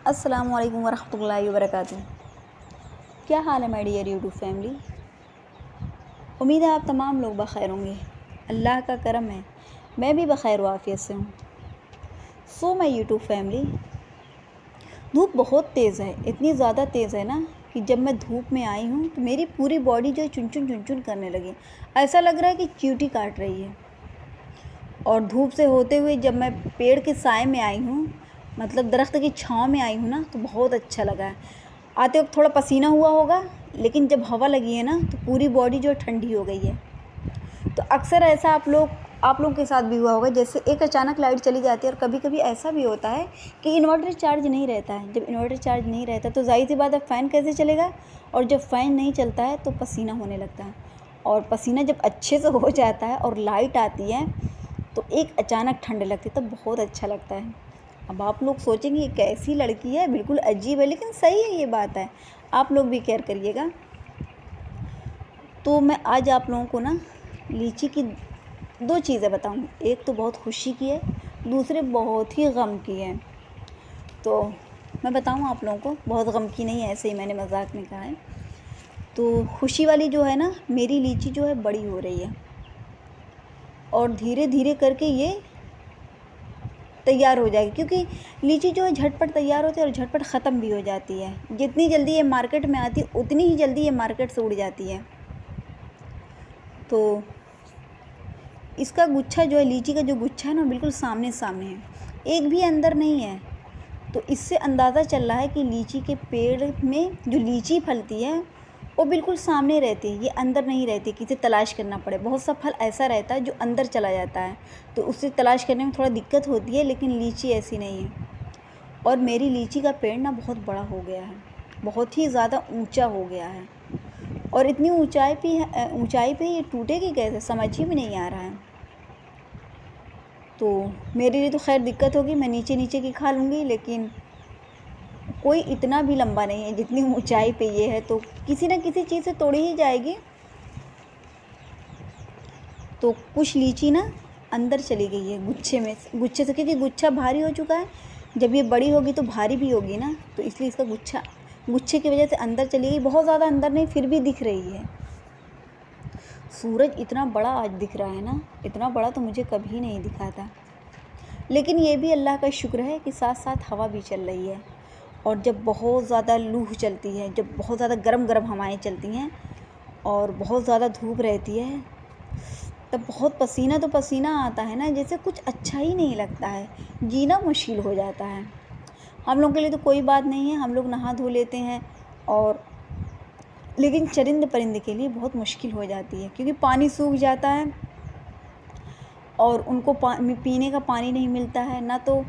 अस्सलामु अलैकुम वरहमतुल्लाहि वबरकातुहू। क्या हाल है माय डियर यूट्यूब फैमिली। उम्मीद है आप तमाम लोग बखैर होंगे। अल्लाह का करम है, मैं भी बखैर वाफ़ियत से हूँ। सो माय यूट्यूब फैमिली, धूप बहुत तेज़ है, इतनी ज़्यादा तेज़ है ना कि जब मैं धूप में आई हूँ तो मेरी पूरी बॉडी जो है चुन-चुन करने लगी। ऐसा लग रहा है कि चींटी काट रही है। और धूप से होते हुए जब मैं पेड़ के साए में आई हूँ, मतलब दरख्त की छाँव में आई हूँ ना, तो बहुत अच्छा लगा है। आते वक्त थोड़ा पसीना हुआ होगा, लेकिन जब हवा लगी है ना तो पूरी बॉडी जो है ठंडी हो गई है। तो अक्सर ऐसा आप लोगों के साथ भी हुआ होगा, जैसे एक अचानक लाइट चली जाती है। और कभी कभी ऐसा भी होता है कि इन्वर्टर चार्ज नहीं रहता है। जब इन्वर्टर चार्ज नहीं रहता तो ज़ाहिर सी बात है फ़ैन कैसे चलेगा, और जब फ़ैन नहीं चलता है तो पसीना होने लगता है। और पसीना जब अच्छे से हो जाता है और लाइट आती है तो एक अचानक ठंड लगती है, तो बहुत अच्छा लगता है। अब आप लोग सोचेंगे ये कैसी लड़की है, बिल्कुल अजीब है, लेकिन सही है, ये बात है। आप लोग भी केयर करिएगा। तो मैं आज आप लोगों को ना लीची की दो चीज़ें बताऊंगी। एक तो बहुत खुशी की है, दूसरे बहुत ही गम की है। तो मैं बताऊं आप लोगों को, बहुत गम की नहीं है, ऐसे ही मैंने मजाक में कहा है। तो खुशी वाली जो है ना, मेरी लीची जो है बड़ी हो रही है और धीरे धीरे करके ये तैयार हो जाएगी, क्योंकि लीची जो है झटपट तैयार होती है और झटपट ख़त्म भी हो जाती है। जितनी जल्दी ये मार्केट में आती है उतनी ही जल्दी ये मार्केट से उड़ जाती है। तो इसका गुच्छा जो है, लीची का जो गुच्छा है ना, बिल्कुल सामने सामने है, एक भी अंदर नहीं है। तो इससे अंदाज़ा चल रहा है कि लीची के पेड़ में जो लीची फलती है वो बिल्कुल सामने रहती है, ये अंदर नहीं रहती कि इसे तलाश करना पड़े। बहुत सा फल ऐसा रहता है जो अंदर चला जाता है, तो उससे तलाश करने में थोड़ा दिक्कत होती है, लेकिन लीची ऐसी नहीं है। और मेरी लीची का पेड़ ना बहुत बड़ा हो गया है, बहुत ही ज़्यादा ऊंचा हो गया है। और इतनी ऊंचाई पे ये टूटेगी कैसे, समझ ही में नहीं आ रहा है। तो मेरे लिए तो खैर दिक्कत होगी, मैं नीचे नीचे की खा लूँगी, लेकिन कोई इतना भी लंबा नहीं है जितनी ऊंचाई पे ये है, तो किसी न किसी चीज़ से तोड़ी ही जाएगी। तो कुछ लीची ना अंदर चली गई है गुच्छे से, क्योंकि गुच्छा भारी हो चुका है। जब ये बड़ी होगी तो भारी भी होगी ना, तो इसलिए इसका गुच्छे की वजह से अंदर चली गई। बहुत ज़्यादा अंदर नहीं, फिर भी दिख रही है। सूरज इतना बड़ा आज दिख रहा है ना, इतना बड़ा तो मुझे कभी नहीं दिखा था। लेकिन ये भी अल्लाह का शुक्र है कि साथ साथ हवा भी चल रही है। और जब बहुत ज़्यादा लूह चलती है, जब बहुत ज़्यादा गरम गरम हवाएं चलती हैं और बहुत ज़्यादा धूप रहती है, तब बहुत पसीना तो पसीना आता है ना, जैसे कुछ अच्छा ही नहीं लगता है, जीना मुश्किल हो जाता है। हम लोग के लिए तो कोई बात नहीं है, हम लोग नहा धो लेते हैं, और लेकिन चरिंद परिंद के लिए बहुत मुश्किल हो जाती है, क्योंकि पानी सूख जाता है और उनको पीने का पानी नहीं मिलता है ना। तो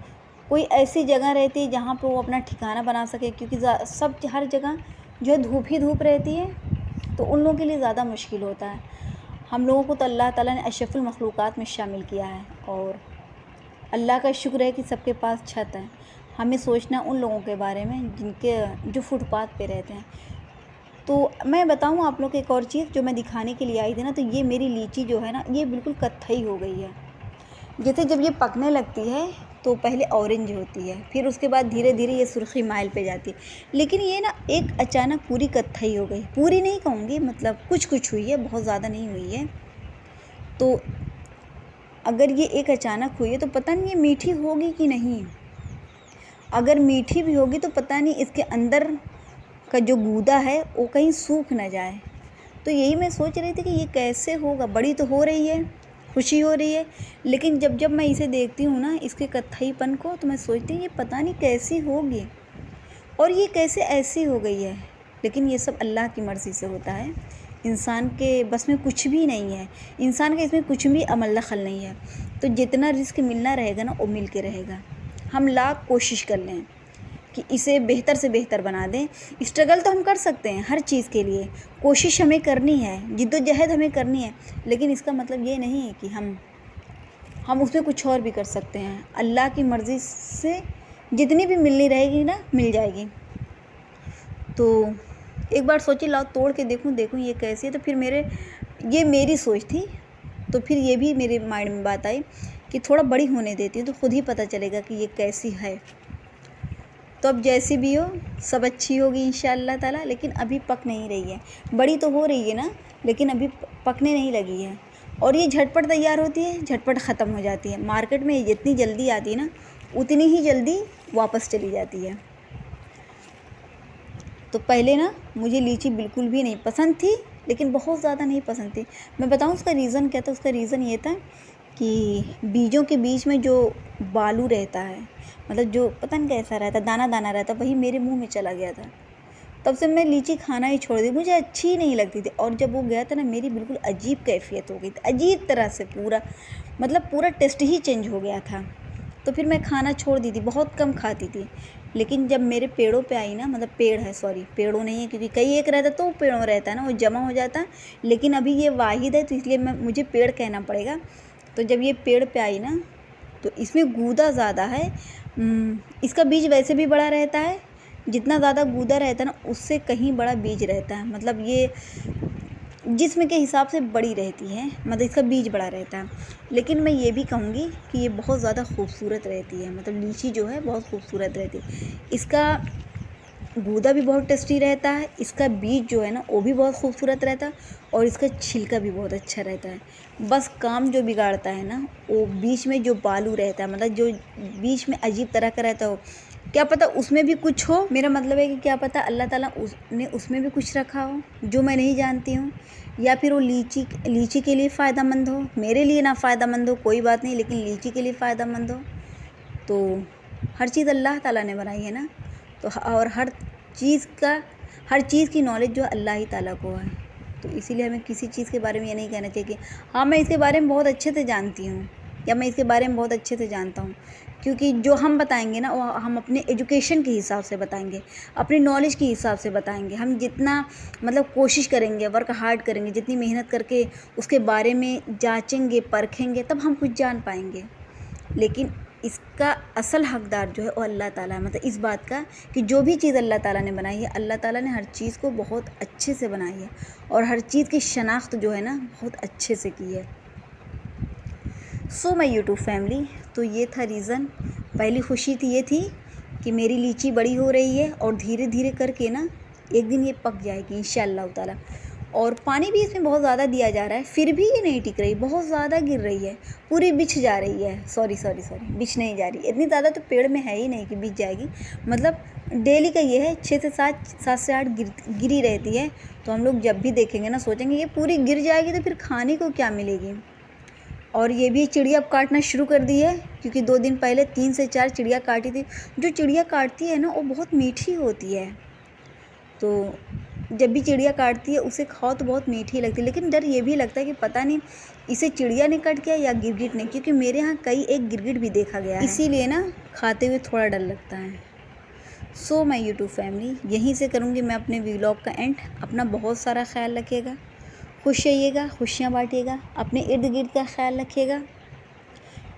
कोई ऐसी जगह रहती है जहाँ पे वो अपना ठिकाना बना सके, क्योंकि हर जगह जो है धूप ही धूप रहती है, तो उन लोगों के लिए ज़्यादा मुश्किल होता है। हम लोगों को तो अल्लाह ताला ने अशरफुल मखलूक़ात में शामिल किया है, और अल्लाह का शुक्र है कि सबके पास छत है। हमें सोचना उन लोगों के बारे में जो फुटपाथ पे रहते हैं। तो मैं बताऊँ आप लोग को एक और चीज़ जो मैं दिखाने के लिए आई थी ना, तो ये मेरी लीची जो है ना, ये बिल्कुल कत्थई हो गई है। जैसे जब ये पकने लगती है तो पहले ऑरेंज होती है, फिर उसके बाद धीरे धीरे ये सुर्खी माइल पे जाती है, लेकिन ये ना एक अचानक पूरी कत्थई हो गई। पूरी नहीं कहूँगी, मतलब कुछ कुछ हुई है, बहुत ज़्यादा नहीं हुई है। तो अगर ये एक अचानक हुई है तो पता नहीं ये मीठी होगी कि नहीं। अगर मीठी भी होगी तो पता नहीं इसके अंदर का जो गूदा है वो कहीं सूख ना जाए। तो यही मैं सोच रही थी कि ये कैसे होगा। बड़ी तो हो रही है, खुशी हो रही है, लेकिन जब जब मैं इसे देखती हूँ ना, इसके कत्थईपन को, तो मैं सोचती हूँ ये पता नहीं कैसी होगी और ये कैसे ऐसी हो गई है। लेकिन ये सब अल्लाह की मर्ज़ी से होता है, इंसान के बस में कुछ भी नहीं है। इंसान का इसमें कुछ भी अमल दखल नहीं है। तो जितना रिस्क मिलना रहेगा ना, वो मिल के रहेगा। हम लाख कोशिश कर लें कि इसे बेहतर से बेहतर बना दें। स्ट्रगल तो हम कर सकते हैं हर चीज़ के लिए, कोशिश हमें करनी है, जिद्दोजहद हमें करनी है, लेकिन इसका मतलब ये नहीं है कि हम उसमें कुछ और भी कर सकते हैं। अल्लाह की मर्ज़ी से जितनी भी मिलनी रहेगी ना, मिल जाएगी। तो एक बार सोची लाओ तोड़ के देखूं ये कैसी है। तो फिर ये मेरी सोच थी, तो फिर ये भी मेरे माइंड में बात आई कि थोड़ा बड़ी होने देती हूँ तो खुद ही पता चलेगा कि ये कैसी है। तो अब जैसी भी हो सब अच्छी होगी इंशाअल्लाह ताला। लेकिन अभी पक नहीं रही है, बड़ी तो हो रही है ना, लेकिन अभी पकने नहीं लगी है। और ये झटपट तैयार होती है, झटपट ख़त्म हो जाती है। मार्केट में जितनी जल्दी आती है ना, उतनी ही जल्दी वापस चली जाती है। तो पहले ना मुझे लीची बिल्कुल भी नहीं पसंद थी, लेकिन बहुत ज़्यादा नहीं पसंद थी। मैं बताऊँ उसका रीज़न क्या था? उसका रीज़न ये था कि बीजों के बीच में जो बालू रहता है, मतलब जो पता नहीं कैसा रहता, दाना दाना रहता, वही मेरे मुंह में चला गया था। तब से मैं लीची खाना ही छोड़ दी, मुझे अच्छी ही नहीं लगती थी। और जब वो गया था ना, मेरी बिल्कुल अजीब कैफियत हो गई थी, अजीब तरह से पूरा टेस्ट ही चेंज हो गया था। तो फिर मैं खाना छोड़ दी थी, बहुत कम खाती थी। लेकिन जब मेरे पेड़ों पे आई ना, मतलब पेड़ है, सॉरी पेड़ों नहीं है, क्योंकि कई एक रहता तो पेड़ों रहता है ना, वो जमा हो जाता है। लेकिन अभी ये वाहिद है, तो इसलिए मुझे पेड़ कहना पड़ेगा। तो जब ये पेड़ पे आई ना, तो इसमें गूदा ज़्यादा है। इसका बीज वैसे भी बड़ा रहता है, जितना ज़्यादा गूदा रहता है ना, उससे कहीं बड़ा बीज रहता है। मतलब ये जिस्म के हिसाब से बड़ी रहती है, मतलब इसका बीज बड़ा रहता है। लेकिन मैं ये भी कहूँगी कि ये बहुत ज़्यादा खूबसूरत रहती है, मतलब लीची जो है बहुत खूबसूरत रहती है। इसका गूदा भी बहुत टेस्टी रहता है, इसका बीज जो है ना वो भी बहुत खूबसूरत रहता है, और इसका छिलका भी बहुत अच्छा रहता है। बस काम जो बिगाड़ता है ना, वो बीच में जो बालू रहता है, मतलब जो बीच में अजीब तरह का रहता हो, क्या पता उसमें भी कुछ हो। मेरा मतलब है कि क्या पता अल्लाह ताला उसने उसमें भी कुछ रखा हो जो मैं नहीं जानती हूँ, या फिर वो लीची के लिए फ़ायदेमंद हो। मेरे लिए ना फ़ायदेमंद हो कोई बात नहीं, लेकिन लीची के लिए फ़ायदेमंद हो। तो हर चीज़ अल्लाह ताला ने बनाई है ना, तो और हर चीज़ की नॉलेज जो अल्लाह ही ताला को है। तो इसीलिए हमें किसी चीज़ के बारे में ये नहीं कहना चाहिए कि हाँ मैं इसके बारे में बहुत अच्छे से जानती हूँ, या मैं इसके बारे में बहुत अच्छे से जानता हूँ। क्योंकि जो हम बताएंगे ना, वो हम अपने एजुकेशन के हिसाब से बताएंगे, अपनी नॉलेज के हिसाब से बताएंगे। हम जितना मतलब कोशिश करेंगे, वर्क हार्ड करेंगे, जितनी मेहनत करके उसके बारे में जांचेंगे, परखेंगे, तब हम कुछ जान पाएंगे। लेकिन इसका असल हकदार जो है वो अल्लाह ताला है। मतलब इस बात का कि जो भी चीज़ अल्लाह ताला ने बनाई है, अल्लाह ताला ने हर चीज़ को बहुत अच्छे से बनाई है, और हर चीज़ की शनाख्त जो है ना बहुत अच्छे से की है। सो माय यूट्यूब फैमिली, तो ये था रीज़न। पहली खुशी थी ये थी कि मेरी लीची बड़ी हो रही है, और धीरे धीरे करके ना एक दिन ये पक जाएगी इंशाअल्लाह ताला। और पानी भी इसमें बहुत ज़्यादा दिया जा रहा है, फिर भी ये नहीं टिक रही, बहुत ज़्यादा गिर रही है, पूरी बिछ जा रही है। सॉरी बिछ नहीं जा रही, इतनी ज़्यादा तो पेड़ में है ही नहीं कि बिछ जाएगी। मतलब डेली का ये है, 6 से 7 से 8 गिरी रहती है। तो हम लोग जब भी देखेंगे ना, सोचेंगे ये पूरी गिर जाएगी तो फिर खाने को क्या मिलेगी। और ये भी चिड़िया अब काटना शुरू कर दी है, क्योंकि 2 दिन पहले 3 से 4 चिड़िया काटी थी। जो चिड़िया काटती है ना, वो बहुत मीठी होती है। तो जब भी चिड़िया काटती है उसे खाओ तो बहुत मीठी लगती है। लेकिन डर ये भी लगता है कि पता नहीं इसे चिड़िया ने काट किया या गिरगिट ने, क्योंकि मेरे यहाँ कई एक गिरगिट भी देखा गया है, इसीलिए ना खाते हुए थोड़ा डर लगता है। सो माय यूट्यूब फैमिली, यहीं से करूँगी मैं अपने व्लॉग का एंड। अपना बहुत सारा ख्याल रखिएगा, खुश रहिएगा, खुशियाँ बांटिएगा, अपने इर्द गिर्द का ख्याल रखिएगा।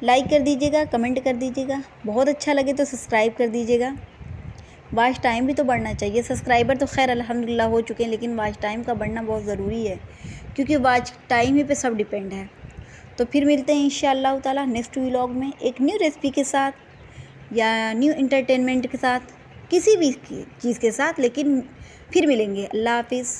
लाइक कर दीजिएगा, कमेंट कर दीजिएगा, बहुत अच्छा लगे तो सब्सक्राइब कर दीजिएगा। वॉच टाइम भी तो बढ़ना चाहिए। सब्सक्राइबर तो खैर अल्हम्दुलिल्लाह हो चुके हैं, लेकिन वॉच टाइम का बढ़ना बहुत ज़रूरी है, क्योंकि वॉच टाइम ही पे सब डिपेंड है। तो फिर मिलते हैं इंशाअल्लाह ताला नेक्स्ट व्लॉग में एक न्यू रेसिपी के साथ, या न्यू इंटरटेनमेंट के साथ, किसी भी चीज़ के साथ। लेकिन फिर मिलेंगे। अल्लाह हाफिज़।